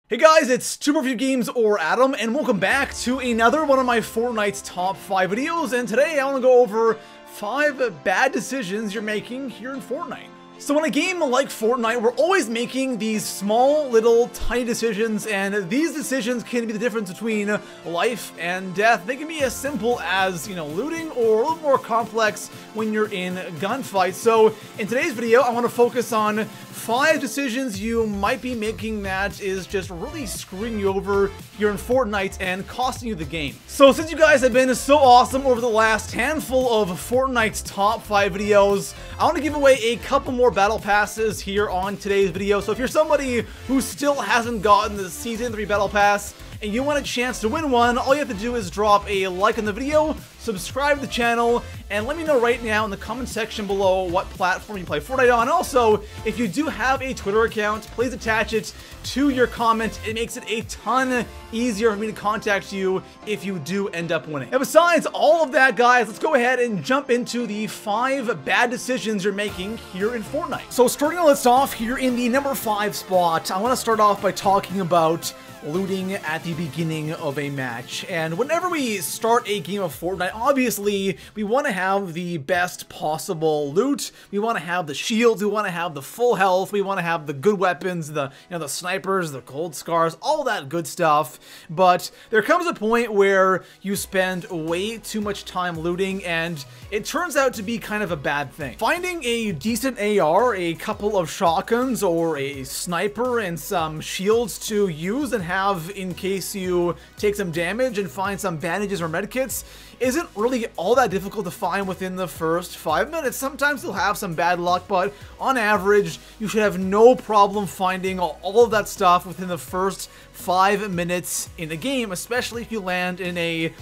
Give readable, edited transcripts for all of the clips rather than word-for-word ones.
Hey guys, it's ToProForuGames or Adam, and welcome back to another one of my Fortnite's top 5 videos, and today I want to go over 5 bad decisions you're making here in Fortnite. So in a game like Fortnite, we're always making these small, little, tiny decisions, and these decisions can be the difference between life and death. They can be as simple as, looting, or a little more complex when you're in gunfights. So in today's video, I want to focus on 5 decisions you might be making that is just really screwing you over here in Fortnite and costing you the game. So since you guys have been so awesome over the last handful of Fortnite's top 5 videos, I want to give away a couple more battle passes here on today's video. So if you're somebody who still hasn't gotten the Season 3 battle pass and you want a chance to win one, all you have to do is drop a like on the video, subscribe to the channel, and let me know right now in the comment section below what platform you play Fortnite on. Also, if you do have a Twitter account, please attach it to your comment. It makes it a ton easier for me to contact you if you do end up winning. And besides all of that, guys, let's go ahead and jump into the 5 bad decisions you're making here in Fortnite. So starting the list off here in the number 5 spot, I want to start off by talking about looting at the beginning of a match. And whenever we start a game of Fortnite, obviously we want to have the best possible loot. We want to have the shields, we want to have the full health, we want to have the good weapons, the the snipers, the gold scars, all that good stuff. But there comes a point where you spend way too much time looting and it turns out to be kind of a bad thing. Finding a decent AR, a couple of shotguns, or a sniper and some shields to use and have in case you take some damage and find some bandages or medkits isn't really all that difficult to find within the first 5 minutes. Sometimes you'll have some bad luck, but on average, you should have no problem finding all of that stuff within the first 5 minutes in the game, especially if you land in a,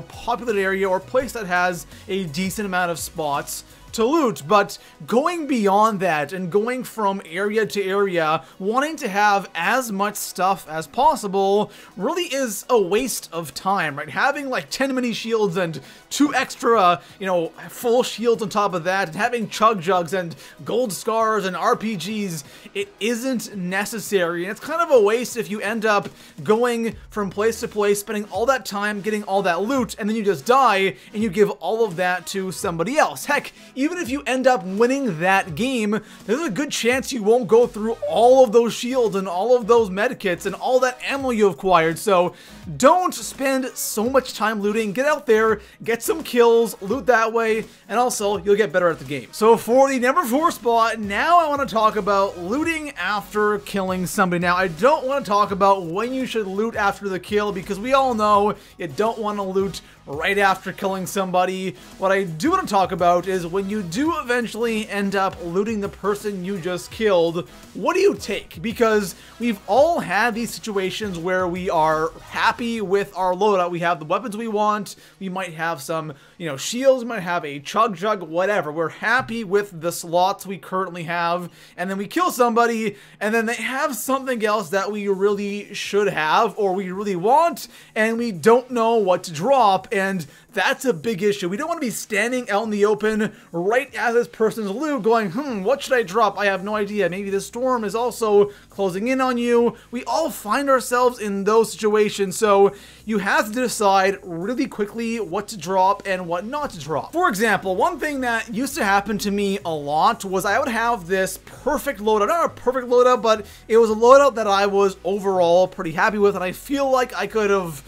popular area or place that has a decent amount of spots to loot. But going beyond that and going from area to area, wanting to have as much stuff as possible really is a waste of time, right? Having like 10 mini shields and 2 extra, full shields on top of that, and having chug jugs and gold scars and RPGs, it isn't necessary. And it's kind of a waste if you end up going from place to place, spending all that time getting all that loot, and then you just die and you give all of that to somebody else. Heck, even if you end up winning that game, there's a good chance you won't go through all of those shields and all of those medkits and all that ammo you acquired. So don't spend so much time looting. Get out there, get some kills, loot that way, and also you'll get better at the game. So for the number 4 spot, now I want to talk about looting after killing somebody. Now, I don't want to talk about when you should loot after the kill because we all know you don't want to loot right after killing somebody. What I do want to talk about is when you do eventually end up looting the person you just killed, what do you take? Because we've all had these situations where we are happy with our loadout. We have the weapons we want, we might have some, shields, we might have a chug jug, whatever. We're happy with the slots we currently have, and then we kill somebody, and then they have something else that we really should have, or we really want, and we don't know what to drop. And that's a big issue. We don't want to be standing out in the open right as this person's loot going, what should I drop? I have no idea. Maybe the storm is also closing in on you. We all find ourselves in those situations, so you have to decide really quickly what to drop and what not to drop. For example, one thing that used to happen to me a lot was I would have this perfect loadout. Not a perfect loadout, but it was a loadout that I was overall pretty happy with, and I feel like I could have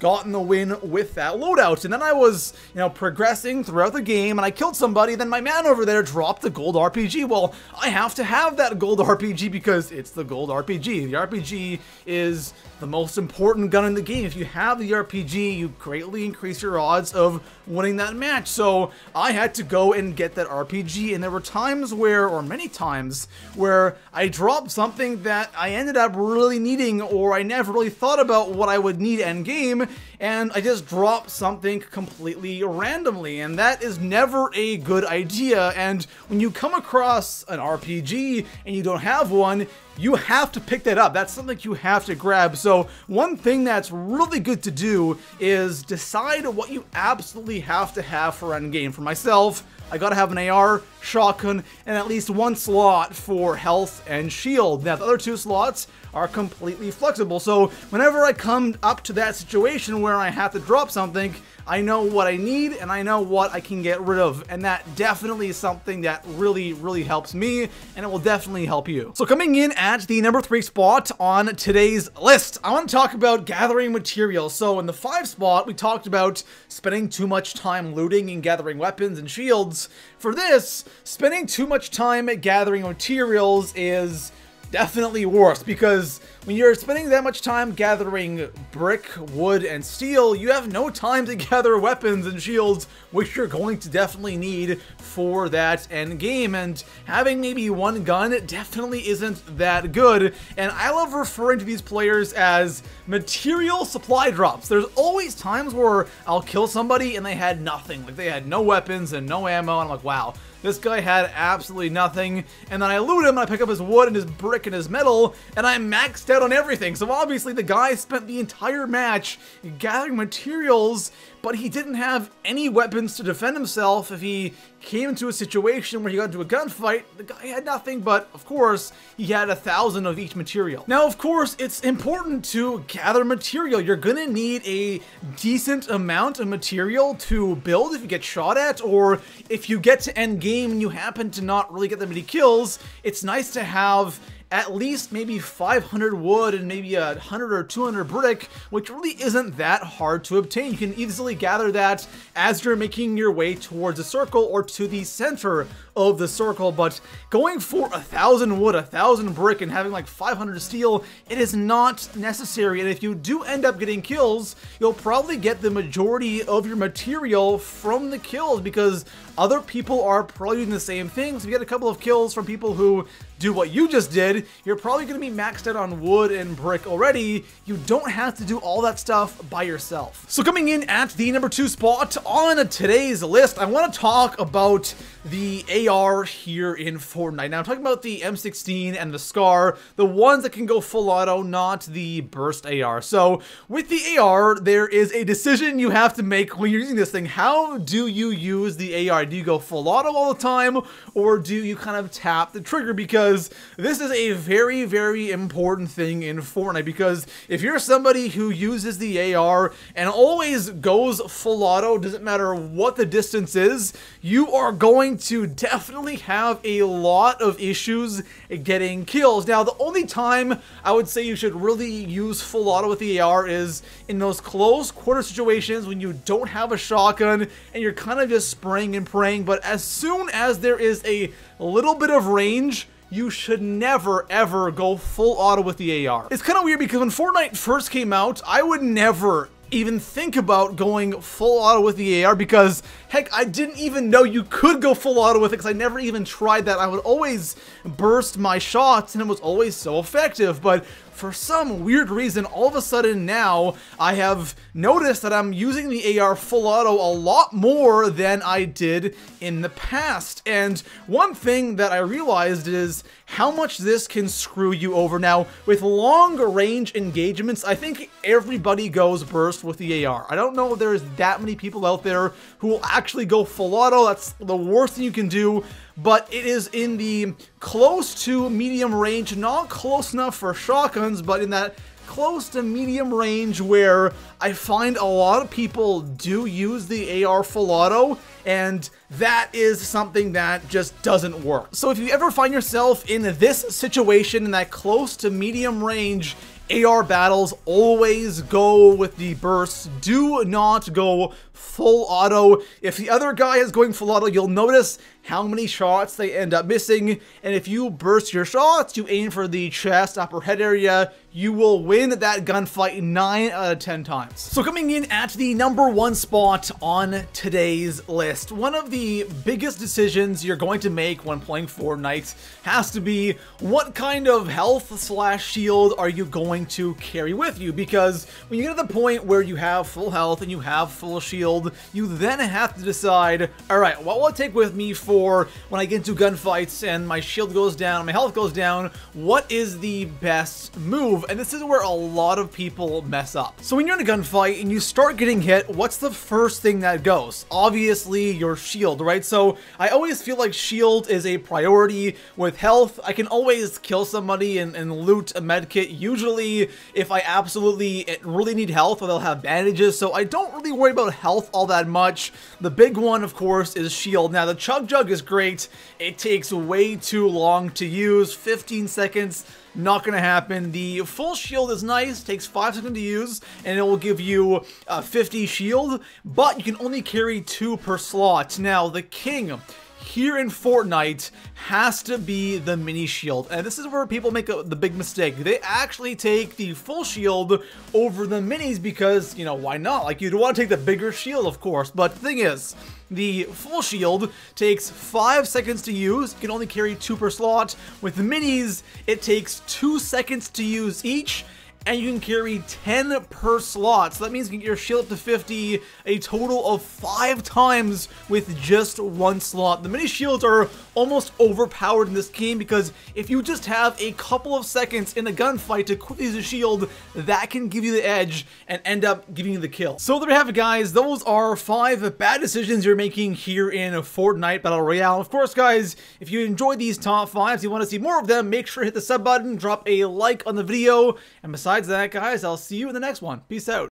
gotten the win with that loadout. And then I was, progressing throughout the game and I killed somebody, then my man over there dropped the gold RPG. Well, I have to have that gold RPG because it's the gold RPG. The RPG is the most important gun in the game. If you have the RPG, you greatly increase your odds of winning that match. So I had to go and get that RPG, and there were times where, or many times, where I dropped something that I ended up really needing, or I never really thought about what I would need end game, and I just dropped something completely randomly, and that is never a good idea. And when you come across an RPG and you don't have one, you have to pick that up. That's something you have to grab. So one thing that's really good to do is decide what you absolutely have to have for endgame. For myself, I gotta have an AR, shotgun, and at least one slot for health and shield. Now, the other 2 slots are completely flexible, so whenever I come up to that situation where I have to drop something, I know what I need and I know what I can get rid of, and that definitely is something that really helps me, and it will definitely help you. So coming in at the number 3 spot on today's list, I want to talk about gathering materials. So in the 5 spot, we talked about spending too much time looting and gathering weapons and shields. For this, spending too much time gathering materials is definitely worse, because when you're spending that much time gathering brick, wood, and steel, you have no time to gather weapons and shields, which you're going to definitely need for that end game. And having maybe one gun definitely isn't that good. And I love referring to these players as material supply drops. There's always times where I'll kill somebody and they had nothing. Like, they had no weapons and no ammo, and I'm like, wow, this guy had absolutely nothing. And then I loot him and I pick up his wood and his brick and his metal, and I'm maxed out on everything. So obviously the guy spent the entire match gathering materials, but he didn't have any weapons to defend himself. If he came into a situation where he got into a gunfight, the guy had nothing, but of course he had 1,000 of each material. Now, of course, it's important to gather material. You're gonna need a decent amount of material to build if you get shot at, or if you get to end game and you happen to not really get that many kills. It's nice to have at least maybe 500 wood and maybe 100 or 200 brick, which really isn't that hard to obtain. You can easily gather that as you're making your way towards a circle or to the center of the circle. But going for 1,000 wood, 1,000 brick, and having like 500 steel, it is not necessary. And if you do end up getting kills, you'll probably get the majority of your material from the kills, because other people are probably doing the same thing. So if you get a couple of kills from people who do what you just did, you're probably going to be maxed out on wood and brick already. You don't have to do all that stuff by yourself. So coming in at the number 2 spot on today's list, I want to talk about the AR here in Fortnite. Now, I'm talking about the M16 and the SCAR, the ones that can go full auto, not the burst AR. So with the AR, there is a decision you have to make when you're using this thing. How do you use the AR? Do you go full auto all the time, or do you kind of tap the trigger? Because this is a very important thing in Fortnite, because if you're somebody who uses the AR and always goes full auto, doesn't matter what the distance is, you are going to definitely have a lot of issues getting kills. Now, the only time I would say you should really use full auto with the AR is in those close quarter situations when you don't have a shotgun and you're kind of just spraying and praying. But as soon as there is a little bit of range, you should never ever go full auto with the AR. It's kind of weird, because when Fortnite first came out, I would never even think about going full auto with the AR, because heck, I didn't even know you could go full auto with it, because I never even tried that. I would always burst my shots and it was always so effective. But for some weird reason, all of a sudden now, I have noticed that I'm using the AR full auto a lot more than I did in the past. And one thing that I realized is how much this can screw you over. Now, with long range engagements, I think everybody goes burst with the AR. I don't know if there's that many people out there who will actually go full auto. That's the worst thing you can do. But it is in the close to medium range, not close enough for shotguns, but in that close to medium range where I find a lot of people do use the AR full auto, and that is something that just doesn't work. So if you ever find yourself in this situation, in that close to medium range AR battles, always go with the burst. Do not go full auto. If the other guy is going full auto, you'll notice how many shots they end up missing. And if you burst your shots, you aim for the chest, upper head area, you will win that gunfight 9 out of 10 times. So coming in at the number 1 spot on today's list, one of the biggest decisions you're going to make when playing Fortnite has to be, what kind of health slash shield are you going to carry with you? Because when you get to the point where you have full health and you have full shield, you then have to decide, all right, what will I take with me for for when I get into gunfights and my shield goes down, my health goes down, what is the best move? And this is where a lot of people mess up. So when you're in a gunfight and you start getting hit, what's the first thing that goes? Obviously your shield, right? So I always feel like shield is a priority. With health, I can always kill somebody and loot a med kit, usually if I absolutely really need health or they'll have bandages, so I don't really worry about health all that much. The big one, of course, is shield. Now the chug jug is great. It takes way too long to use, 15 seconds. Not gonna happen. The full shield is nice, takes 5 seconds to use, and it will give you 50 shield, but you can only carry 2 per slot. Now, the king here in Fortnite has to be the mini shield, and this is where people make the big mistake. They actually take the full shield over the minis because, you know, why not? Like, you'd want to take the bigger shield, of course, but the thing is, the full shield takes 5 seconds to use. You can only carry 2 per slot. With the minis, it takes 2 seconds to use each, and you can carry 10 per slot. So that means you can get your shield up to 50 a total of 5 times with just 1 slot. The mini shields are almost overpowered in this game because if you just have a couple of seconds in a gunfight to quickly use a shield, that can give you the edge and end up giving you the kill. So there you have it, guys. Those are 5 bad decisions you're making here in Fortnite Battle Royale. Of course, guys, if you enjoyed these top 5s, you want to see more of them, make sure to hit the sub button, drop a like on the video, and besides that, guys, I'll see you in the next one. Peace out.